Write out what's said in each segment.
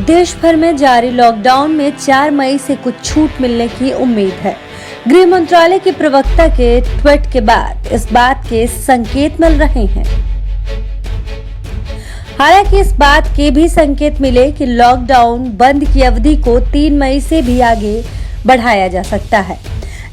देश भर में जारी लॉकडाउन में 4 मई से कुछ छूट मिलने की उम्मीद है। गृह मंत्रालय के प्रवक्ता के ट्वीट के बाद इस बात के संकेत मिल रहे हैं। हालांकि इस बात के भी संकेत मिले कि लॉकडाउन बंद की अवधि को 3 मई से भी आगे बढ़ाया जा सकता है।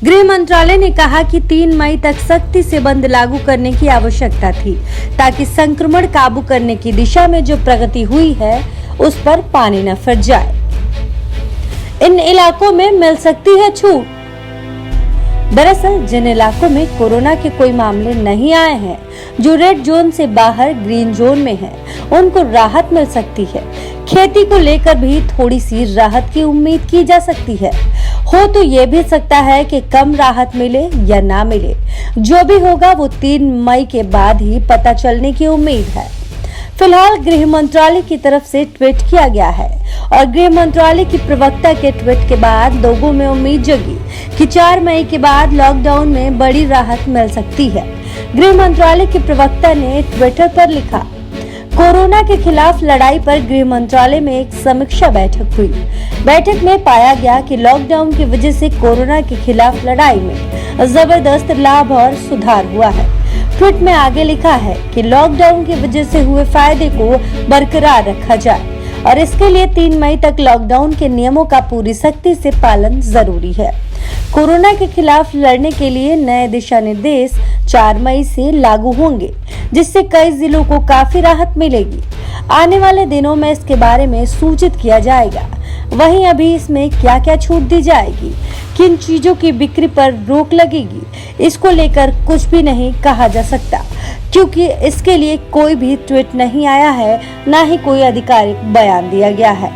गृह मंत्रालय ने कहा कि 3 मई तक सख्ती से बंद लागू करने की आवश्यकता थी, ताकि संक्रमण काबू करने की दिशा में जो प्रगति हुई है उस पर पानी न फिर जाए। इन इलाकों में मिल सकती है छूट। दरअसल जिन इलाकों में कोरोना के कोई मामले नहीं आए हैं, जो रेड जोन से बाहर ग्रीन जोन में हैं, उनको राहत मिल सकती है। खेती को लेकर भी थोड़ी सी राहत की उम्मीद की जा सकती है। हो तो ये भी सकता है कि कम राहत मिले या ना मिले, जो भी होगा वो 3 मई के बाद ही पता चलने की उम्मीद है। फिलहाल गृह मंत्रालय की तरफ से ट्वीट किया गया है और गृह मंत्रालय की प्रवक्ता के ट्वीट के बाद लोगों में उम्मीद जगी कि 4 मई के बाद लॉकडाउन में बड़ी राहत मिल सकती है। गृह मंत्रालय के प्रवक्ता ने ट्विटर पर लिखा, कोरोना के खिलाफ लड़ाई पर गृह मंत्रालय में एक समीक्षा बैठक हुई। बैठक में पाया गया कि लॉकडाउन की वजह से कोरोना के खिलाफ लड़ाई में जबरदस्त लाभ और सुधार हुआ है। ट्वीट में आगे लिखा है कि लॉकडाउन की वजह से हुए फायदे को बरकरार रखा जाए और इसके लिए 3 मई तक लॉकडाउन के नियमों का पूरी सख्ती से पालन जरूरी है। कोरोना के खिलाफ लड़ने के लिए नए दिशा निर्देश 4 मई से लागू होंगे, जिससे कई जिलों को काफी राहत मिलेगी। आने वाले दिनों में इसके बारे में सूचित किया जाएगा। वहीं अभी इसमें क्या क्या छूट दी जाएगी, किन चीजों की बिक्री पर रोक लगेगी, इसको लेकर कुछ भी नहीं कहा जा सकता, क्योंकि इसके लिए कोई भी ट्वीट नहीं आया है, न ही कोई आधिकारिक बयान दिया गया है।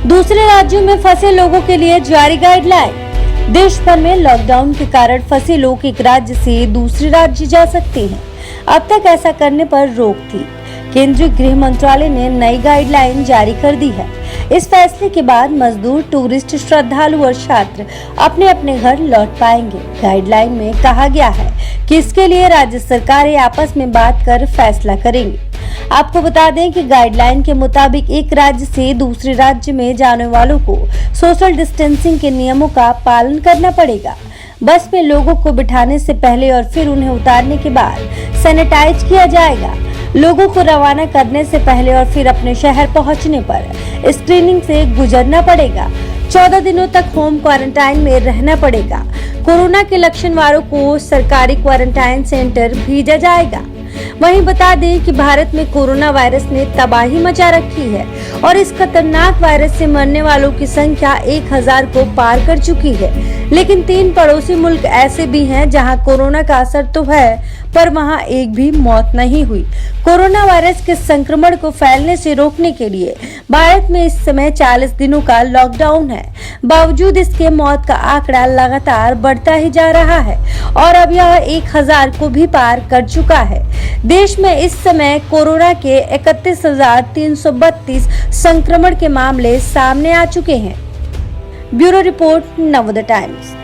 दूसरे राज्यों में फंसे लोगों के लिए जारी गाइडलाइन। देश भर में लॉकडाउन के कारण फंसे लोग एक राज्य से दूसरे राज्य जा सकते हैं। अब तक ऐसा करने पर रोक थी। केंद्रीय गृह मंत्रालय ने नई गाइडलाइन जारी कर दी है। इस फैसले के बाद मजदूर, टूरिस्ट, श्रद्धालु और छात्र अपने अपने घर लौट पाएंगे। गाइडलाइन में कहा गया है कि इसके लिए राज्य सरकारें आपस में बात कर फैसला करेंगी। आपको बता दें कि गाइडलाइन के मुताबिक एक राज्य से दूसरे राज्य में जाने वालों को सोशल डिस्टेंसिंग के नियमों का पालन करना पड़ेगा। बस में लोगों को बिठाने से पहले और फिर उन्हें उतारने के बाद सैनिटाइज किया जाएगा। लोगों को रवाना करने से पहले और फिर अपने शहर पहुंचने पर स्क्रीनिंग से गुजरना पड़ेगा। 14 दिनों तक होम क्वारंटाइन में रहना पड़ेगा। कोरोना के लक्षण वालों को सरकारी क्वारंटाइन सेंटर भेजा जाएगा। वहीं बता दें कि भारत में कोरोना वायरस ने तबाही मचा रखी है और इस खतरनाक वायरस से मरने वालों की संख्या 1000 को पार कर चुकी है। लेकिन 3 पड़ोसी मुल्क ऐसे भी हैं जहां कोरोना का असर तो है, पर वहां एक भी मौत नहीं हुई। कोरोना वायरस के संक्रमण को फैलने से रोकने के लिए भारत में इस समय 40 दिनों का लॉकडाउन है। बावजूद इसके मौत का आंकड़ा लगातार बढ़ता ही जा रहा है और अब यह 1000 को भी पार कर चुका है। देश में इस समय कोरोना के 31,332 संक्रमण के मामले सामने आ चुके हैं। Bureau report, Navodaya times.